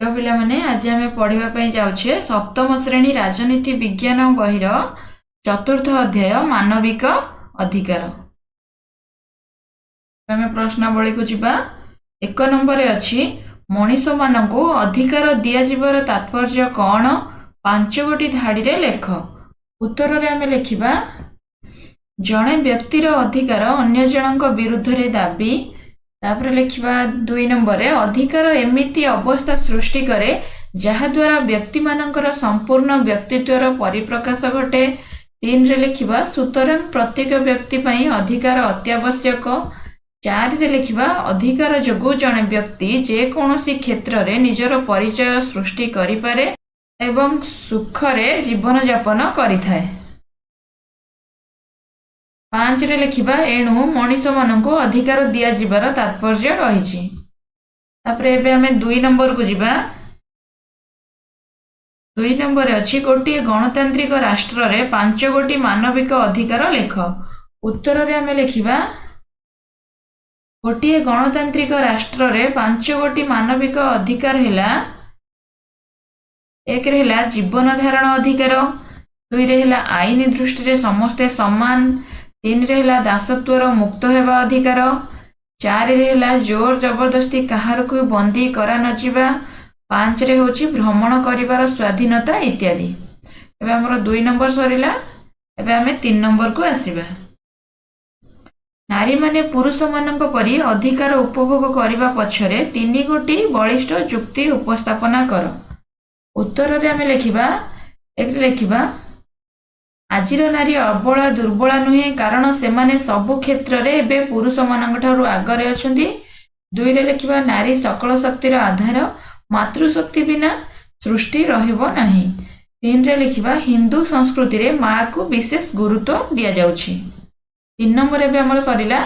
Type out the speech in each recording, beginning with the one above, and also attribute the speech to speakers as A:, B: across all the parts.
A: Hello पिला माने आज आम पढ़ा जाऊे सप्तम श्रेणी राजनीति विज्ञान बहिर चतुर्थ अध्याय मानविक अधिकार। आम प्रश्नावली को जीवा। एक नंबर अच्छी मनीष मानू अधिकार दिज्वर तात्पर्य कौन? 5 गोटी धाड़ी रे लेख। उत्तर रे आम लिखा जड़े व्यक्तिर अधिकार अन्य जनक विरुद्ध रे दाबी। तापर लिखा 2 नंबर अधिकार एमिति अवस्था सृष्टि करे जहाद्वारा व्यक्ति मानकर संपूर्ण व्यक्तित्वर परिप्रकाश घटे। 3 रे लिखा सुतरां प्रत्येक व्यक्ति पई अधिकार अत्यावश्यक। 4 रे लिखा अधिकार जोगु जड़े व्यक्ति जेकोसी क्षेत्र में निजर परिचय सृष्टि करिपारे एवं सुखरे जीवन यापन करिथाए। 5 रे लिखा एणु मनीष मानू अधिकार दिज्वर तात्पर्य रही। आम 2 नंबर को जीवा। 2 नंबर अच्छी गोटे गणतांत्रिक राष्ट्र रे 5 गोटी मानविक अधिकार लेख। उत्तर रे आम लिखा गोटे गणतांत्रिक राष्ट्र रे 5 गोटी मानविक अधिकार है। 1 रे है जीवन धारण अधिकार। 2 रे है आईन दृष्टि रे समस्ते समान। 3 रे है दासत्वर मुक्त हेबा अधिकार। 4 रे है जोर जबरदस्ती कहार को बंदी करा नजिबा। 5 रे होची भ्रमण करिवार स्वाधीनता इत्यादि। एबे हमर 2 नंबर सरिला। एबे हमें 3 नंबर को आसीबा। नारी माने पुरुष मानक परी अधिकार उपभोग करने पछरे 3 गोटी बलिष्ठ जुक्ति उपस्थापना कर। उत्तर रे आमे लिखिबा। 1 रे लिखिबा आजिर नारी अबला दुर्बला नुहे कारण सेमाने सबु क्षेत्र रे एबे पुरुष मानक ठारू आगरे अछंती। 2 रे लिखिबा नारी सकल शक्तिर आधार मातृशक्ति बिना सृष्टि रहिबो नाही। 3 रे लिखिबा हिंदू संस्कृति रे माँ को विशेष गुरुत्व दिया जाउछि। 3 नंबर एबे हमर सरिला।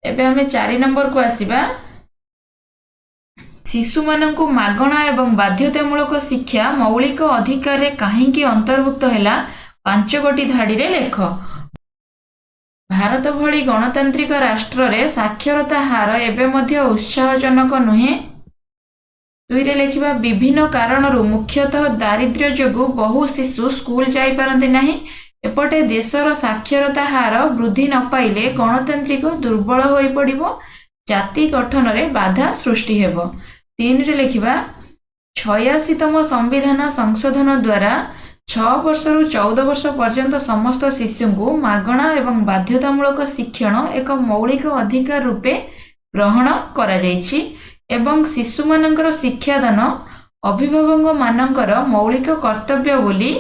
A: एबे हमें 4 नंबर को आसीबा। शिशु मानकु मागणा एवं बाध्यतामूलक शिक्षा मौलिक अधिकार रे काहेकि अंतर्भुक्त हैला 5 गोटी धाड़ी रे लेख। भारत भली गणतांत्रिक राष्ट्र रे साक्षरता हार एबे मध्य उत्साहजनक नुहे। 2 रे लिखिबा विभिन्न कारणरू मुख्यतः दारिद्र्य जोगु बहु शिशु स्कूल जाई पारंती नाही। एपटे देशर साक्षरता हार वृद्धि न पाइले गणतांत्रिक दुर्बल होई पड़िबो, जाति गठन रे बाधा सृष्टि हेबो। 3 रे लिखिबा 86तम संविधान संशोधन द्वारा 6 वर्षरू 14 वर्ष पर्यंत समस्त शिशु को मागणा एवं बाध्यतामूलक शिक्षण एक मौलिक अधिकार रूपे ग्रहण करा जायछि एवं शिशु मानकर शिक्षादान अभिभावक मानकर मौलिक कर्तव्य बोली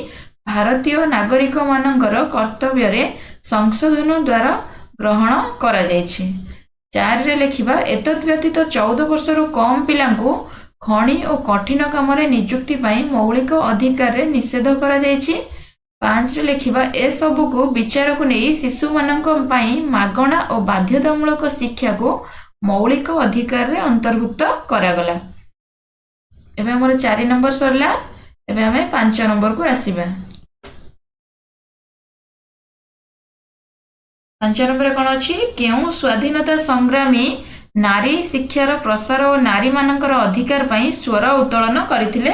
A: भारतीय नागरिक मानकर कर्तव्य रे संशोधन द्वारा ग्रहण करा जायछि। 4 रे लिखिबा एतद् व्यतीत 14 वर्षरू कम पिलांकु खणी और कठिन काम रे नियुक्ति पाई मौलिक अधिकार रे निषेध करा जायछि। 5 रे लिखिबा ए सब को विचार को नहीं शिशु मानक पाई मागणा और बाध्यतामूलक शिक्षा को मौलिक अधिकार रे अंतर्भुक्त करा गला। एबे हमर 4 नंबर सरला। एबे हमें 5 नंबर को आसीबा। 5 नंबर कौन अच्छी क्यों स्वाधीनता संग्रामी नारी शिक्षार प्रसार और नारी मानकर अधिकार पाई स्वर उत्तोलन करथिले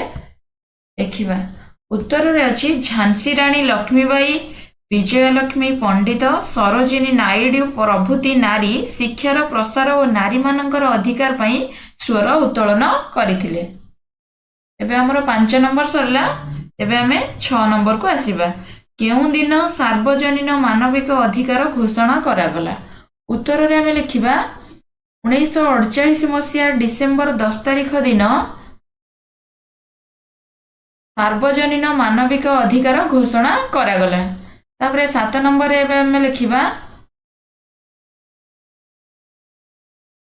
A: देखिबा। उत्तर रे अच्छी झांसी रानी लक्ष्मीबाई, विजयलक्ष्मी पंडित, सरोजिनी नायडू प्रभृति नारी शिक्षार प्रसार और नारी मानकर अधिकार पाई स्वर उत्तोलन करथिले। एबे हमर 5 नंबर सरला। एबे हमें 6 नंबर को आसीबा। केउं दिन सार्वजनीन मानविक अधिकार घोषणा करागला। उत्तर रे हमें लिखिबा 1948 मसीहा डिसेम्बर 10 तारिख दिन सार्वजनीन मानविक अधिकार घोषणा करागला। तापरे 7 नंबर एबे हमें लिखिबा।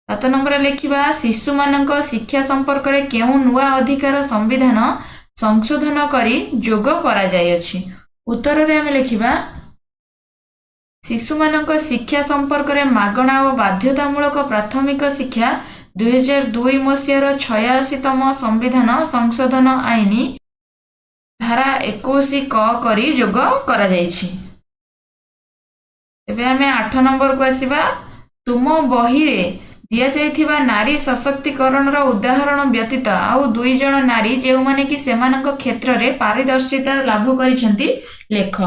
A: 7 नंबर लिखिबा शिशु मानक शिक्षा संपर्क रे केउं नुआ अधिकार संविधान संशोधन करी जोग करा जायछि। उत्तर रे हमें लिखिबा शिशु मानक शिक्षा संपर्क रे मागणा और बाध्यतामूलक प्राथमिक शिक्षा 2002 मसीहार 86तम संविधान संशोधन आईन धारा 21 क करी जोग करा जायछि। एबे हमें 8 नंबर को आसीबा। तुम बही रे दिया नारी सशक्तिकरण उदाहरण व्यतीत आउ 2 जण नारी जो माने कि सेमानक क्षेत्र रे पारदर्शिता लाभ करिसेंती लेख।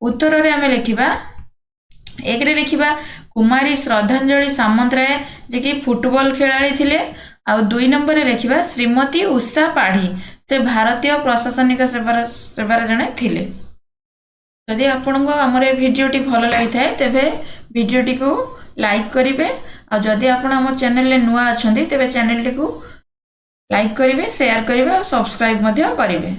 A: उत्तर रे आमे लिखिबा एक रे लिखिबा कुमारी श्रद्धांजलि सामंतराय जे कि फुटबॉल खेलाड़ी थिले। आउ 2 नंबर रे लिखिबा श्रीमती उषा पाढ़ी से भारतीय प्रशासनिक सेवार जणे थिले। यदि आपनको हमर ए भिडियोटी भल लागि थाए तेबे भिडियोटी को लाइक करिवे। और जदि आपण हम चैनल ले नुआ अछंती तेबे चैनल टी को लाइक करिवे, शेयर करिवे और सब्सक्राइब मध्य करिवे।